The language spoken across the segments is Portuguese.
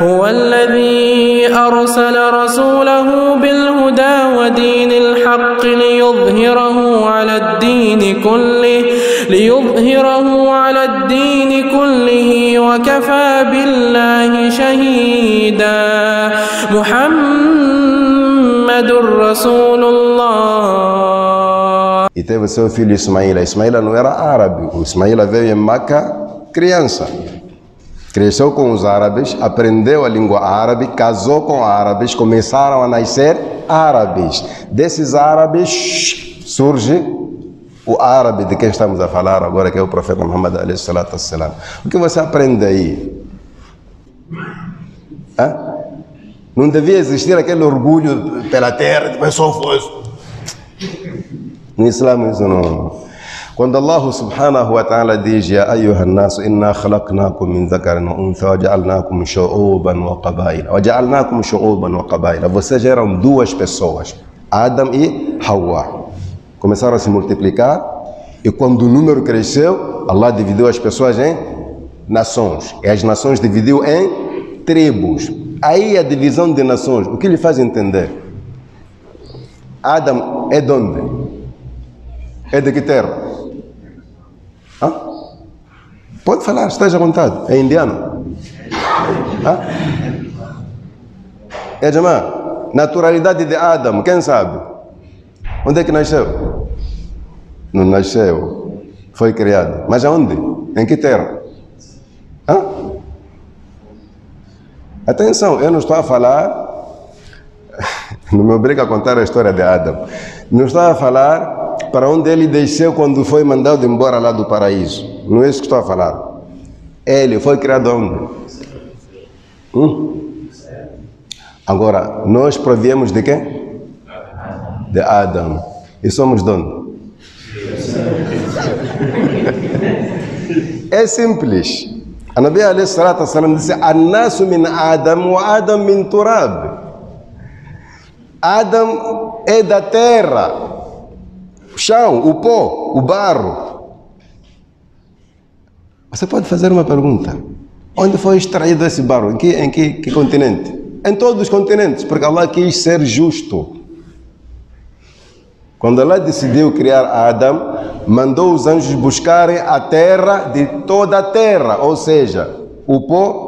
هو الذي أرسل رسوله بالهدى ودين الحق ليظهره على الدين كله وكفى بالله شهيدا محمد رسول الله. E teve seu filho Ismaíla. Ismaíla não era árabe. O Ismaíla veio em Meca criança. Cresceu com os árabes, aprendeu a língua árabe, casou com árabes, começaram a nascer árabes. Desses árabes surge o árabe de quem estamos a falar agora, que é o profeta Muhammad alayhi salatu wassalam. O que você aprende aí? Não devia existir aquele orgulho pela terra de pessoa fosse. No Islã isso não. Quando Allah subhanahu wa ta'ala diz Ya ayyuhan nasu inna khalaqnakum min dhakarin wa untha wa ja'alnakum shu'uban wa qabaila. Vocês eram duas pessoas, Adam e Hawa. Começaram a se multiplicar e quando o número cresceu, Allah dividiu as pessoas em nações. E as nações dividiu em tribos. Aí a divisão de nações, o que lhe faz entender? Adam é de onde? É de que terra? Pode falar, esteja à vontade. É indiano? É Jamá. Naturalidade de Adam, quem sabe? Onde é que nasceu? Não nasceu. Foi criado. Mas aonde? Em que terra? Atenção, eu não estou a falar... Não me obriga a contar a história de Adam. Não estou a falar para onde ele desceu quando foi mandado embora lá do paraíso. Não é isso que estou a falar. Ele foi criado onde? Agora, nós proviemos de quem? De Adam. E somos de onde? É simples. A Nabi alayhi salatu wassalam disse An-nasu min Adam wa Adam min Turab. Adam é da terra, o chão, o pó, o barro. Você pode fazer uma pergunta. Onde foi extraído esse barro? Em que continente? Em todos os continentes, porque Allah quis ser justo. Quando Allah decidiu criar Adam, mandou os anjos buscarem a terra de toda a terra, ou seja, o pó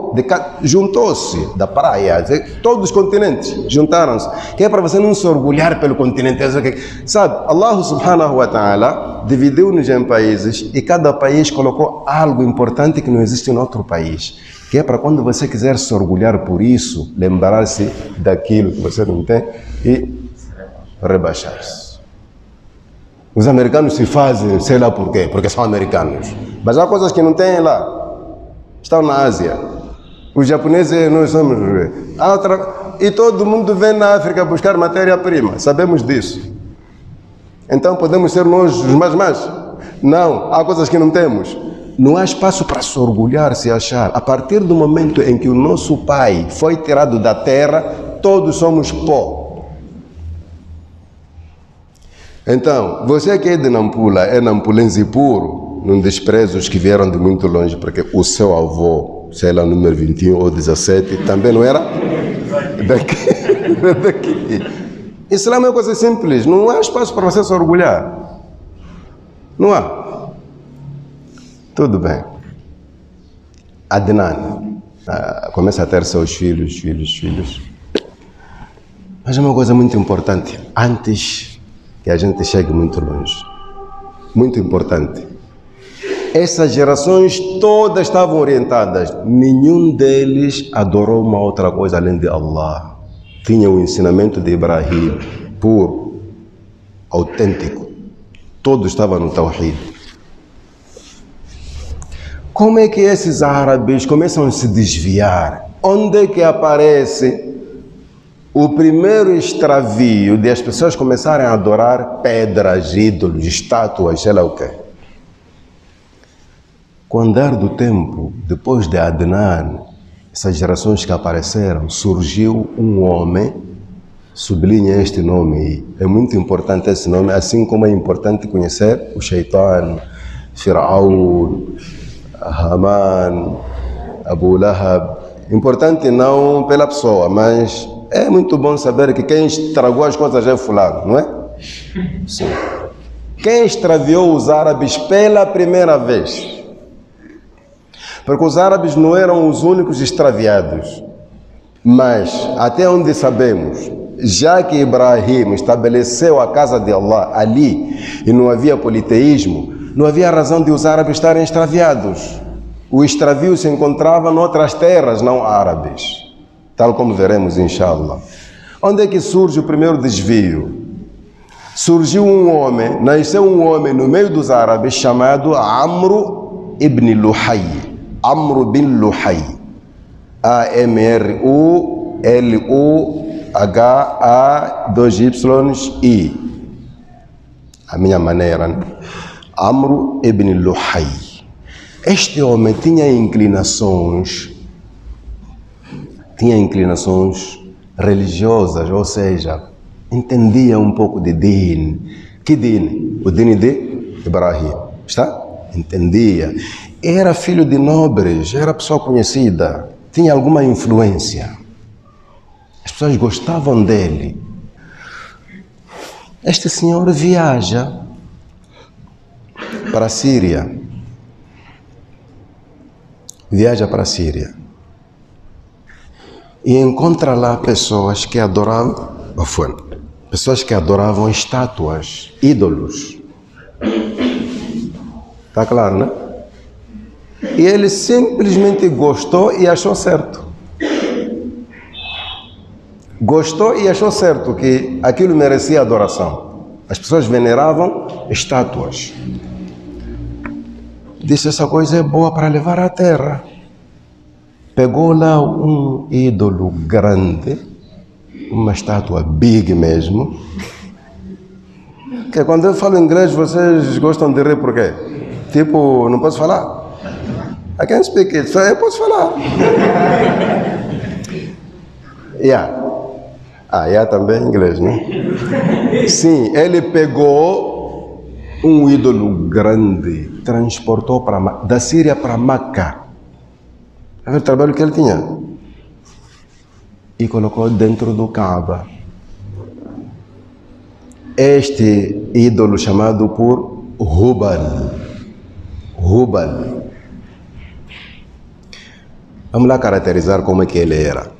juntou-se da praia, todos os continentes juntaram-se, que é para você não se orgulhar pelo continente, sabe? Allah subhanahu wa ta'ala dividiu-nos em países e cada país colocou algo importante que não existe em outro país, que é para quando você quiser se orgulhar por isso, lembrar-se daquilo que você não tem e rebaixar-se. Os americanos se fazem, sei lá por quê, porque são americanos, mas há coisas que não tem lá. Estão na Ásia. Os japoneses, nós somos... E todo mundo vem na África buscar matéria-prima. Sabemos disso. Então podemos ser nós os mais? Não. Há coisas que não temos. Não há espaço para se orgulhar, se achar. A partir do momento em que o nosso pai foi tirado da terra, todos somos pó. Então, você que é de Nampula, é nampulense puro, não desprezo os que vieram de muito longe, porque o seu avô, sei lá, número 21 ou 17, também não era daqui. Islã é uma coisa simples, não há espaço para você se orgulhar. Não há. Tudo bem. Adnan começa a ter seus filhos. Mas é uma coisa muito importante, antes que a gente chegue muito longe. Muito importante. Essas gerações todas estavam orientadas. Nenhum deles adorou uma outra coisa além de Allah. Tinha o ensinamento de Ibrahim, puro, autêntico. Todos estavam no Tawhid. Como é que esses árabes começam a se desviar? Onde é que aparece o primeiro extravio de as pessoas começarem a adorar pedras, ídolos, estátuas, sei lá o quê? Com o andar do tempo, depois de Adnan, essas gerações que apareceram, surgiu um homem, sublinha este nome, é muito importante esse nome, assim como é importante conhecer o Shaitan, Fir'aun, Haman, Abu Lahab, Importante não pela pessoa, mas é muito bom saber que quem estragou as coisas é fulano, não é? Sim. Quem extraviou os árabes pela primeira vez? Porque os árabes não eram os únicos extraviados. Mas, até onde sabemos, já que Ibrahim estabeleceu a casa de Allah ali e não havia politeísmo, não havia razão de os árabes estarem extraviados. O extravio se encontrava noutras terras não árabes, tal como veremos, inshallah. Onde é que surge o primeiro desvio? Surgiu um homem, nasceu um homem no meio dos árabes chamado Amru ibn Luhay. Amru bin Luhay. A-M-R-U-L-U-H-A-2-Y-I. A minha maneira, né? Amru ibn Luhay. Este homem tinha inclinações religiosas, ou seja, entendia um pouco de din. Que din? O din de Ibrahim. Está? Entendia. Era filho de nobres, era pessoa conhecida, tinha alguma influência. As pessoas gostavam dele. Este senhor viaja para a Síria. Viaja para a Síria. E encontra lá pessoas que adoravam estátuas, ídolos. Está claro, né? E ele simplesmente gostou e achou certo. Gostou e achou certo que aquilo merecia adoração. As pessoas veneravam estátuas. Disse, essa coisa é boa para levar à terra. Pegou lá um ídolo grande, uma estátua big mesmo. Que quando eu falo inglês, vocês gostam de rir por quê? Tipo, não posso falar? I can't speak it, só eu posso falar. Também em inglês, né? Sim, ele pegou um ídolo grande, transportou da Síria para Meca. É o trabalho que ele tinha. E colocou dentro do Kaaba. Este ídolo chamado por Hubal. Vamos lá caracterizar como é que ele era.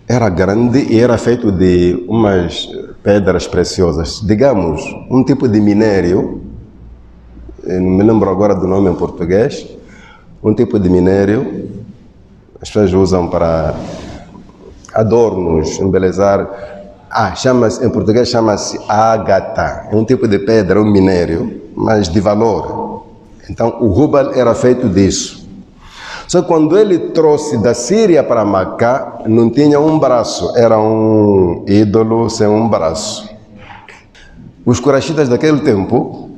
Era grande e era feito de umas pedras preciosas. Digamos, um tipo de minério. Eu não me lembro agora do nome em português. Um tipo de minério. As pessoas usam para adornos, embelezar. Em português chama-se ágata. É um tipo de pedra, um minério, mas de valor. Então, o Hubal era feito disso. Só que quando ele trouxe da Síria para Meca, não tinha um braço, era um ídolo sem um braço. Os quraishitas daquele tempo,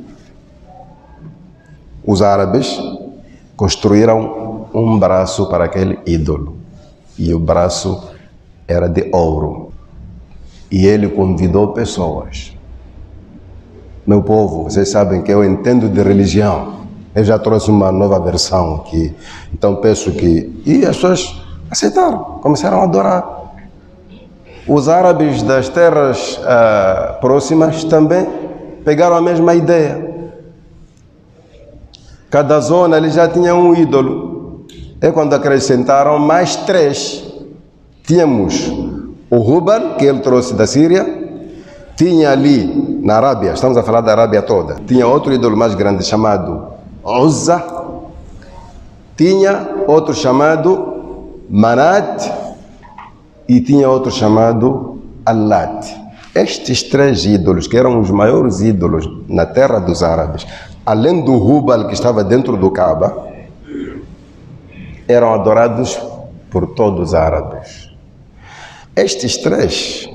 os árabes, construíram um braço para aquele ídolo. E o braço era de ouro. E ele convidou pessoas. Meu povo, vocês sabem que eu entendo de religião. Eu já trouxe uma nova versão aqui. Então peço que... E as pessoas aceitaram, começaram a adorar. Os árabes das terras próximas também pegaram a mesma ideia. Cada zona ele já tinha um ídolo. E quando acrescentaram mais 3, tínhamos o Hubal, que ele trouxe da Síria. Tinha ali, na Arábia, estamos a falar da Arábia toda, tinha outro ídolo mais grande chamado Uzza, tinha outro chamado Manat e tinha outro chamado Allat. Estes 3 ídolos, que eram os maiores ídolos na terra dos árabes, além do Hubal que estava dentro do Kaaba, eram adorados por todos os árabes. Estes 3,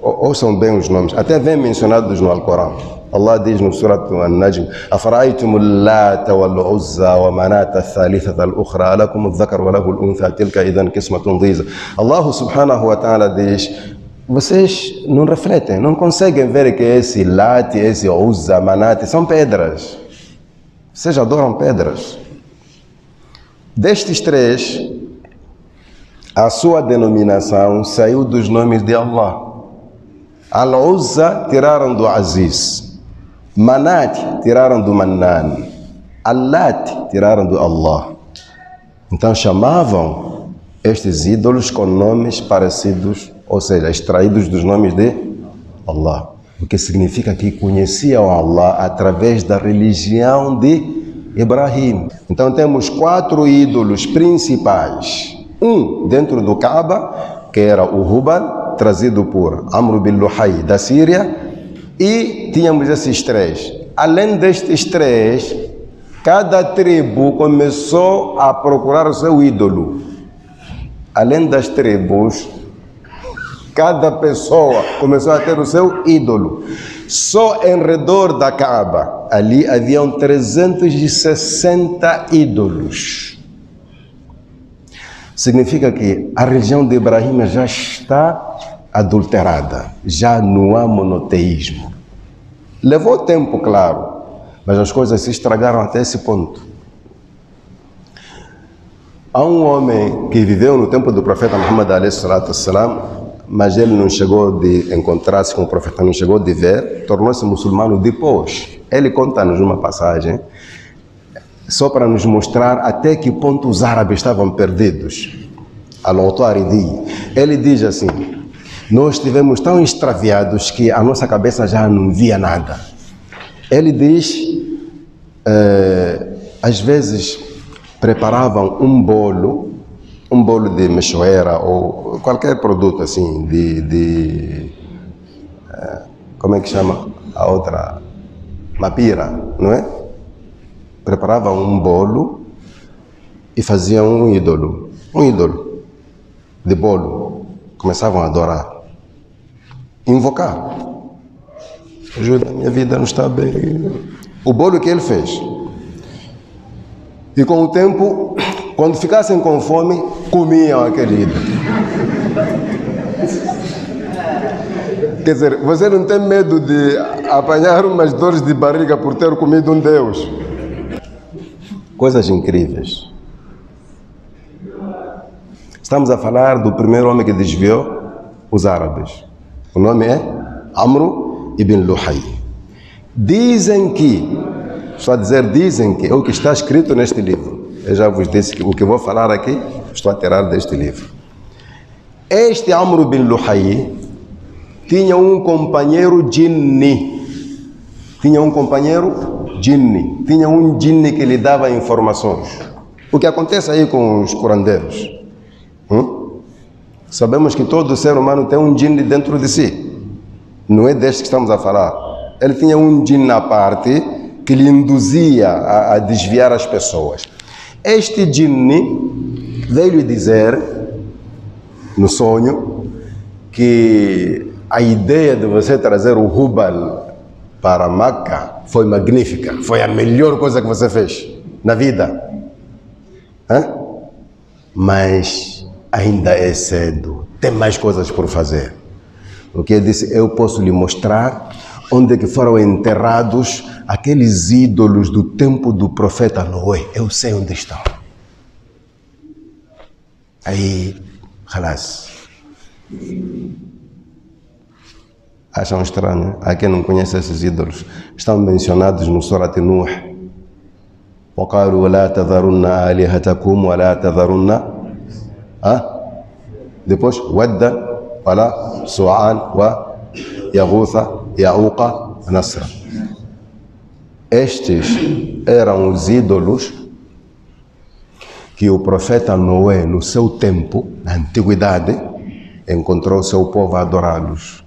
ouçam bem os nomes, até vêm mencionados no Alcorão. Allah diz no Surat An-Najm: "Afara'aytum al-Lata wal-Uzza wa Manata ath-Thalithata al-Ukhra, alakum adh-dhakar wa lahu al-Untha, tilka idhan qismatun dhiza." Allah subhanahu wa ta'ala diz: vocês não refletem, não conseguem ver que esse Lat, esse Uzza, Manat são pedras. Vocês adoram pedras. Destes três, a sua denominação saiu dos nomes de Allah. Al-Uzza tiraram do Aziz, Manat tiraram do Mannan, Allat tiraram do Allah. Então chamavam estes ídolos com nomes parecidos, ou seja, extraídos dos nomes de Allah. O que significa que conheciam Allah através da religião de Ibrahim. Então temos 4 ídolos principais. Um dentro do Kaaba, que era o Hubal, trazido por Amr bin Luhay da Síria. E tínhamos esses 3. Além destes 3, cada tribo começou a procurar o seu ídolo. Além das tribos, cada pessoa começou a ter o seu ídolo. Só em redor da Kaaba, ali haviam 360 ídolos. Significa que a religião de Ibrahim já está adulterada, já não há monoteísmo. Levou tempo, claro, mas as coisas se estragaram até esse ponto. Há um homem que viveu no tempo do profeta Muhammad alayhi salatu wassalam, mas ele não chegou de encontrar-se com o profeta, não chegou de ver, tornou-se muçulmano depois. Ele conta-nos uma passagem, só para nos mostrar até que ponto os árabes estavam perdidos. Al-Utaridi, ele diz assim: nós estivemos tão extraviados que a nossa cabeça já não via nada. Ele diz, às vezes preparavam um bolo de mechoeira ou qualquer produto assim, como é que chama a outra? Mapira, não é? Preparavam um bolo e faziam um ídolo de bolo. Começavam a adorar, invocar. Ajuda, minha vida não está bem. O bolo que ele fez. E com o tempo, quando ficassem com fome, comiam aquele ídolo. Quer dizer, você não tem medo de apanhar umas dores de barriga por ter comido um Deus? Coisas incríveis. Estamos a falar do primeiro homem que desviou os árabes. O nome é Amr ibn Luhay. Dizem que, estou a dizer dizem que, é o que está escrito neste livro. Eu já vos disse que o que vou falar aqui, estou a tirar deste livro. Este Amr ibn Luhay tinha um companheiro jinni. Tinha um jinni que lhe dava informações. O que acontece aí com os curandeiros? Sabemos que todo ser humano tem um jinni dentro de si. Não é deste que estamos a falar. Ele tinha um jinni à parte que lhe induzia a desviar as pessoas. Este jinni veio lhe dizer, no sonho, que a ideia de você trazer o Hubal para Meca foi magnífica. Foi a melhor coisa que você fez na vida. Mas ainda é cedo, tem mais coisas por fazer. O que ele disse, eu posso lhe mostrar onde é que foram enterrados aqueles ídolos do tempo do profeta Noé. Eu sei onde estão. Aí, halas. Acham estranho? Há quem não conhece esses ídolos. Estão mencionados no Surat Nuh. وَقَالُوا لَا تَذَرُنَّ آلِهَتَكُمْ وَلَا تَذَرُنَّ depois Wadda, Wala, Su'an, Wa, Yaghutha, Ya'uqa, Nasra. Estes eram os ídolos que o profeta Noé, no seu tempo, na antiguidade, encontrou seu povo a adorá-los.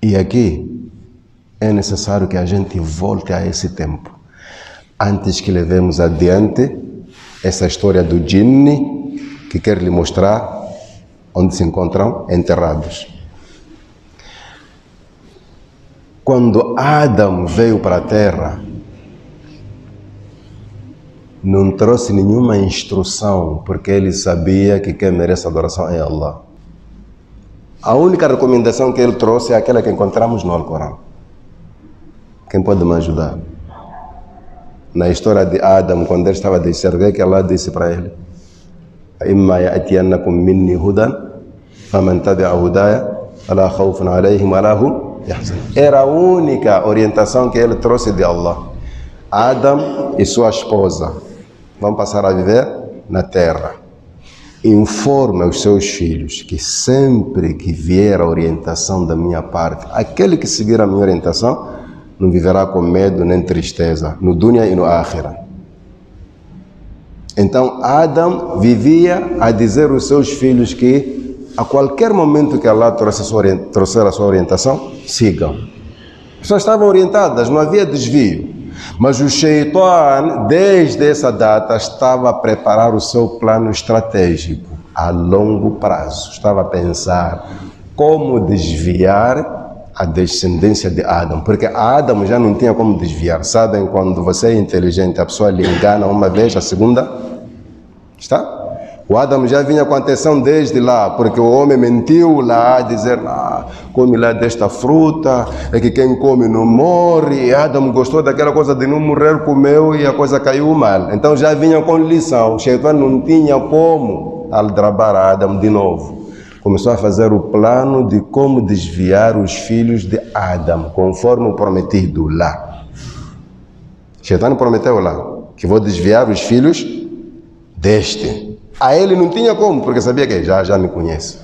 E aqui é necessário que a gente volte a esse tempo, antes que levemos adiante essa história do jinni, que quer lhe mostrar onde se encontram enterrados. Quando Adão veio para a terra, não trouxe nenhuma instrução, porque ele sabia que quem merece adoração é Allah. A única recomendação que ele trouxe é aquela que encontramos no Alcorão. Quem pode me ajudar? na história de Adam, quando ele estava a descer, o que Allah disse para ele? إِمَّا يَأْتِيَنَّكُمْ مِنِّي هُدًى فَمَنْ تَبِعَ هُدَايَ فَلَا خَوْفٌ عَلَيْهِمْ وَلَا هُمْ يَحْزَنُونَ. Era a única orientação que ele trouxe de Allah. Adam e sua esposa vão passar a viver na terra. Informe aos seus filhos que sempre que vier a orientação da minha parte, aquele que seguir a minha orientação não viverá com medo nem tristeza, no dunya e no akhira. Então Adam vivia a dizer aos seus filhos que a qualquer momento que Allah trouxer a sua orientação, sigam. As pessoas estavam orientadas, não havia desvio. Mas o Shaitan, desde essa data, estava a preparar o seu plano estratégico a longo prazo. Estava a pensar como desviar a descendência de Adam. Porque Adam já não tinha como desviar. Sabem, quando você é inteligente, a pessoa lhe engana uma vez, a segunda está? O Adam já vinha com atenção desde lá, porque o homem mentiu lá, a dizer, come lá desta fruta, é que quem come não morre. E Adam gostou daquela coisa de não morrer, comeu e a coisa caiu mal. Então já vinha com lição. O Shaitan não tinha como aldrabar Adam de novo. Começou a fazer o plano de como desviar os filhos de Adam, conforme o prometido lá. O Shaitan prometeu lá que vou desviar os filhos deste. A ele não tinha como, porque sabia que já me conhece.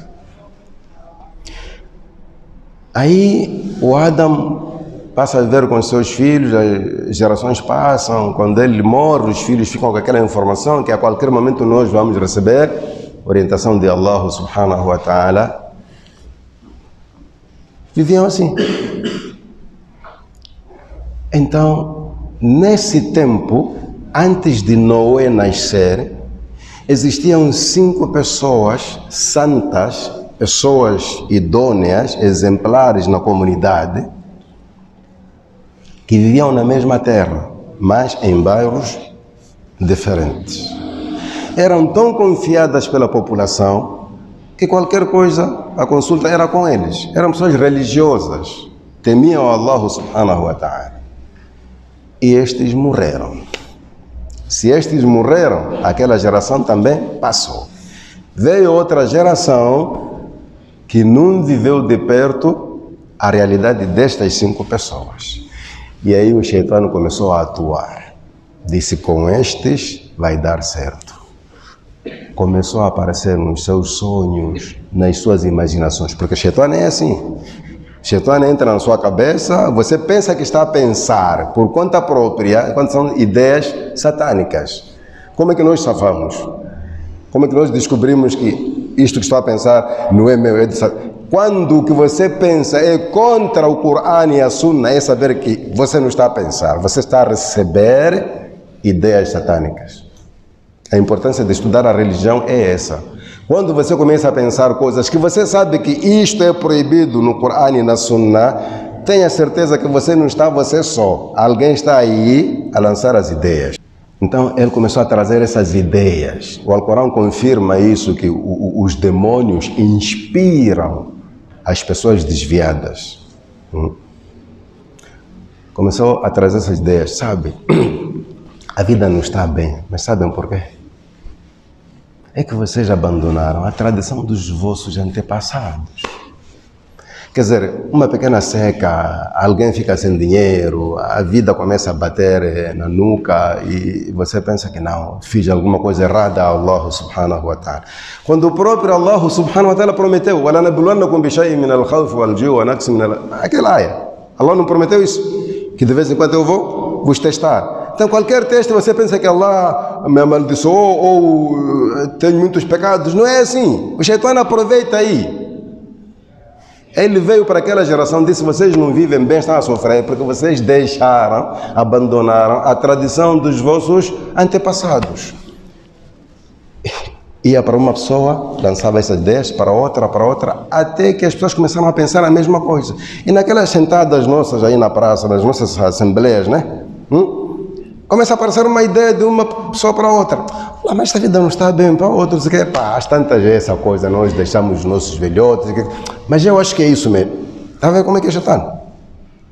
Aí o Adam passa a viver com seus filhos, as gerações passam, quando ele morre, os filhos ficam com aquela informação que a qualquer momento nós vamos receber orientação de Allah subhanahu wa ta'ala. Viviam assim. Então, nesse tempo, antes de Noé nascer, existiam 5 pessoas santas, pessoas idôneas, exemplares na comunidade, que viviam na mesma terra, mas em bairros diferentes. Eram tão confiadas pela população que qualquer coisa, a consulta era com eles. Eram pessoas religiosas, temiam Allah subhanahu wa ta'ala. E estes morreram. Se estes morreram, aquela geração também passou. Veio outra geração que não viveu de perto a realidade destas 5 pessoas. E aí o Shaitan começou a atuar. Disse, com estes vai dar certo. Começou a aparecer nos seus sonhos, nas suas imaginações. Porque o Shaitan é assim. Shaitan entra na sua cabeça, você pensa que está a pensar por conta própria, quando são ideias satânicas. Como é que nós safamos? Como é que nós descobrimos que isto que estou a pensar não é meu, é de Satã? Quando o que você pensa é contra o Corão e a Sunna, é saber que você não está a pensar, você está a receber ideias satânicas. A importância de estudar a religião é essa. Quando você começa a pensar coisas que você sabe que isto é proibido no Corão e na Sunna, tenha certeza que você não está você só. Alguém está aí a lançar as ideias. Então ele começou a trazer essas ideias. O Alcorão confirma isso, que os demônios inspiram as pessoas desviadas. Começou a trazer essas ideias, sabe? A vida não está bem, mas sabem por quê? É que vocês abandonaram a tradição dos vossos antepassados. Quer dizer, uma pequena seca, alguém fica sem dinheiro, a vida começa a bater na nuca e você pensa que não, fiz alguma coisa errada a Allah subhanahu wa ta'ala. Quando o próprio Allah subhanahu wa ta'ala prometeu, وَلَنَبْلُوَنَّكُمْ بِشَيْءٍ مِنَ الْخَوْفِ وَالْجُوعِ وَنَقْصٍ مِنَ aquela área. Allah não prometeu isso? Que de vez em quando eu vou vos testar. Então qualquer teste você pensa que Allah me amaldiçoou ou tem muitos pecados. Não é assim. O Shaitan aproveita aí. Ele veio para aquela geração e disse, vocês não vivem bem, estão a sofrer, porque vocês deixaram, abandonaram a tradição dos vossos antepassados. Ia para uma pessoa, lançava essas ideias, para outra, até que as pessoas começaram a pensar a mesma coisa. E naquelas sentadas nossas aí na praça, nas nossas assembleias, né? Começa a aparecer uma ideia de uma pessoa para outra. Mas esta vida não está bem para outros. Às tantas essa coisa, nós deixamos os nossos velhotes. Mas eu acho que é isso mesmo. Está vendo como é que já está?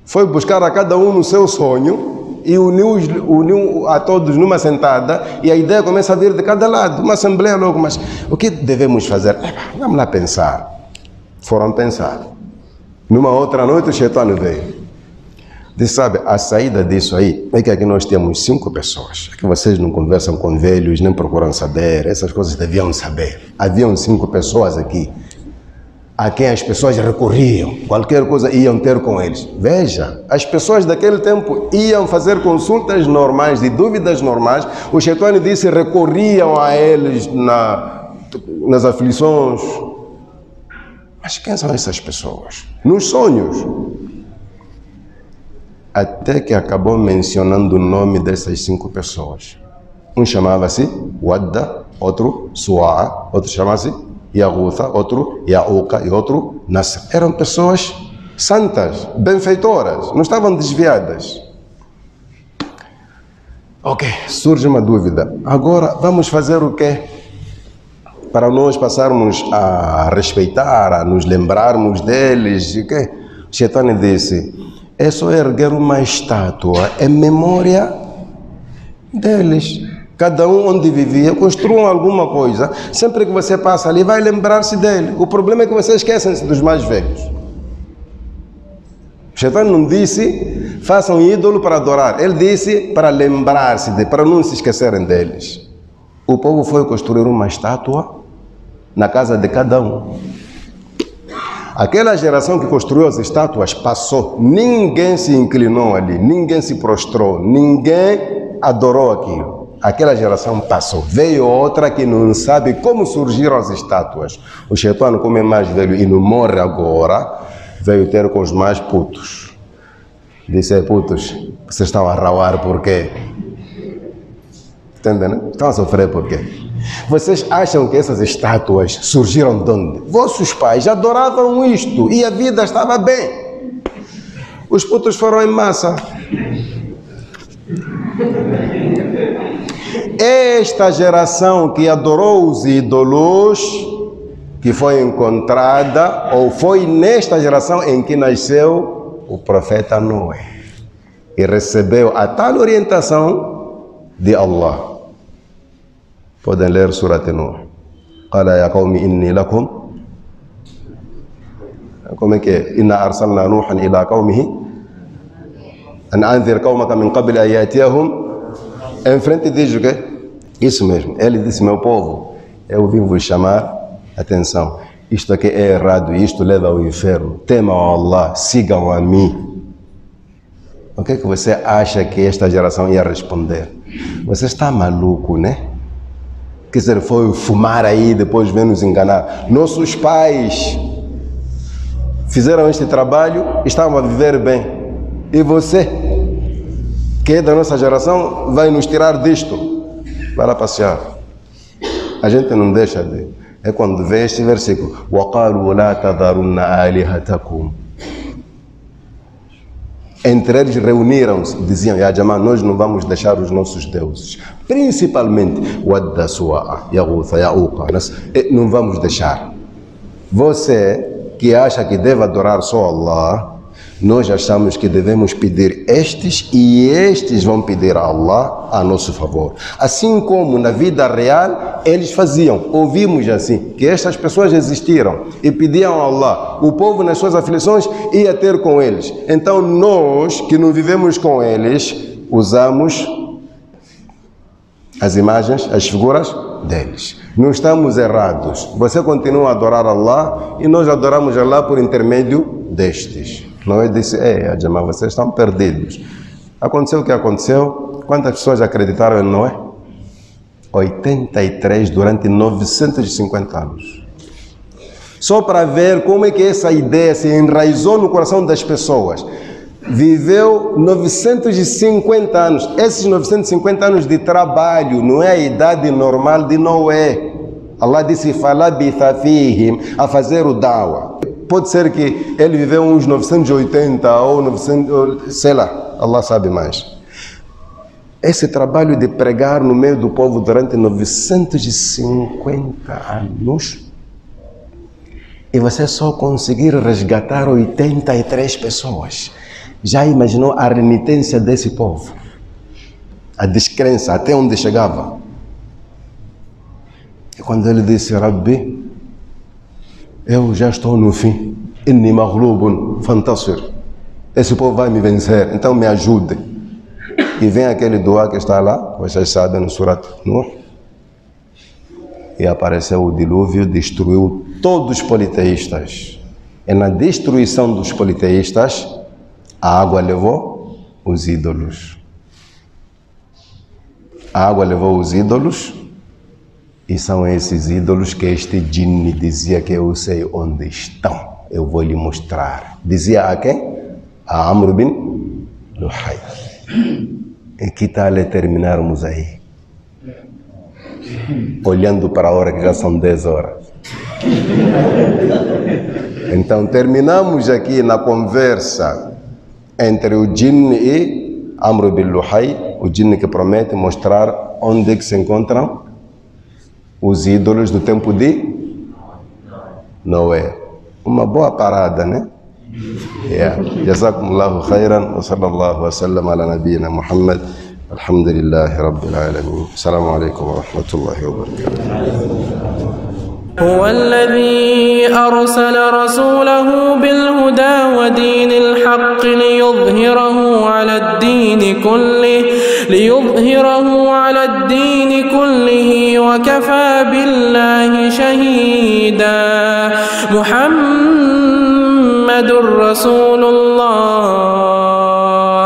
Foi buscar a cada um no seu sonho e uniu a todos numa sentada e a ideia começa a vir de cada lado, uma assembleia logo, mas o que devemos fazer? Vamos lá pensar. Foram pensar. Numa outra noite o Shaitão veio. Disse, sabe, a saída disso aí é que aqui nós temos 5 pessoas. É que vocês não conversam com velhos, nem procuram saber, essas coisas deviam saber. Haviam 5 pessoas aqui, a quem as pessoas recorriam, qualquer coisa iam ter com eles. Veja, as pessoas daquele tempo iam fazer consultas normais, de dúvidas normais. O Shaitão disse, recorriam a eles nas aflições. Mas quem são essas pessoas? Nos sonhos. Até que acabou mencionando o nome dessas 5 pessoas. Um chamava-se Wadda, outro Su'a, outro chamava-se Yaghutha, outro Ya'uqa e outro Nasr. Eram pessoas santas, benfeitoras, não estavam desviadas. Ok, surge uma dúvida. Agora vamos fazer o quê? Para nós passarmos a respeitar, a nos lembrarmos deles. O quê? O Shaitão disse, é só erguer uma estátua em memória deles. Cada um onde vivia, construam alguma coisa. Sempre que você passa ali, vai lembrar-se dele. O problema é que vocês esquecem-se dos mais velhos. O Shaitão não disse, façam ídolo para adorar. Ele disse para lembrar-se, para não se esquecerem deles. O povo foi construir uma estátua na casa de cada um. Aquela geração que construiu as estátuas passou. Ninguém se inclinou ali, ninguém se prostrou, ninguém adorou aquilo. Aquela geração passou. Veio outra que não sabe como surgiram as estátuas. O Shaitão, como é mais velho e não morre agora, veio ter com os mais putos. Disse, putos, vocês estão a rauar por quê? Entendem, né? Estão a sofrer por quê? Vocês acham que essas estátuas surgiram de onde? Vossos pais adoravam isto e a vida estava bem. Os putos foram em massa. Esta geração que adorou os ídolos, que foi encontrada, ou foi nesta geração em que nasceu o profeta Noé, e recebeu a tal orientação de Allah. Podem ler Surat Nuh. Qala ya qawmi inni lakum. Como é que é? Inna arsalna Nuhan ila qawmihi an anzir qawmaka min qabli an yatiyahum. Em frente diz o quê? Isso mesmo. Ele disse, meu povo, eu vim vos chamar atenção. Isto aqui é errado e isto leva ao inferno. Temam a Allah, sigam a mim. O que é que você acha que esta geração ia responder? Você está maluco, né? Quer dizer, foi fumar aí, depois vem nos enganar. Nossos pais fizeram este trabalho, estavam a viver bem. E você, que é da nossa geração, vai nos tirar disto. Vai lá passear. A gente não deixa de... É quando vê este versículo. وَقَالُوا لَا تَذَرُنَّ آلِهَتَكُمْ. Entre eles reuniram-se, diziam, Ya Jama, nós não vamos deixar os nossos deuses, principalmente Wadda, Su'a, Yaghutha, Ya'uqa, não vamos deixar. Você que acha que deve adorar só Allah, nós achamos que devemos pedir estes e estes vão pedir a Allah a nosso favor. Assim como na vida real eles faziam, ouvimos assim, que estas pessoas existiram e pediam a Allah. O povo nas suas aflições ia ter com eles. Então nós que não vivemos com eles, usamos as imagens, as figuras deles. Não estamos errados. Você continua a adorar Allah e nós adoramos Allah por intermédio destes. Noé disse, Adjama, vocês estão perdidos. Aconteceu o que aconteceu. Quantas pessoas acreditaram em Noé? 83 durante 950 anos. Só para ver como é que essa ideia se enraizou no coração das pessoas. Viveu 950 anos. Esses 950 anos de trabalho não é a idade normal de Noé. Allah disse, falabitha fihim, a fazer o dawa. Pode ser que ele viveu uns 980 ou 900, sei lá, Allah sabe mais. Esse trabalho de pregar no meio do povo durante 950 anos e você só conseguir resgatar 83 pessoas. Já imaginou a renitência desse povo? a descrença, até onde chegava. E quando ele disse, Rabbi, eu já estou no fim, inni maghlubun fantasir, esse povo vai me vencer, então me ajude. E vem aquele dua que está lá, vocês sabem, no Surat Nuh, e apareceu o dilúvio, destruiu todos os politeístas. E na destruição dos politeístas, a água levou os ídolos. A água levou os ídolos, e são esses ídolos que este djinni dizia que eu sei onde estão, eu vou lhe mostrar. Dizia a quem? A Amr bin Luhay. E que tal terminarmos aí? Olhando para a hora que já são 10 horas. Então terminamos aqui na conversa entre o djinni e Amr bin Luhay, o djinni que promete mostrar onde é que se encontram os ídolos do tempo de Noé. Uma boa parada, né? Jazakumullahu khairan wa sallallahu wa sallam ala nabiyyina Muhammad. Alhamdulillahi rabbil alamin. Assalamu alaikum wa rahmatullahi wa barakatuh. هو الذي أرسل رسوله بالهدى ودين الحق ليظهره على الدين كله وكفى بالله شهيدا. محمد رسول الله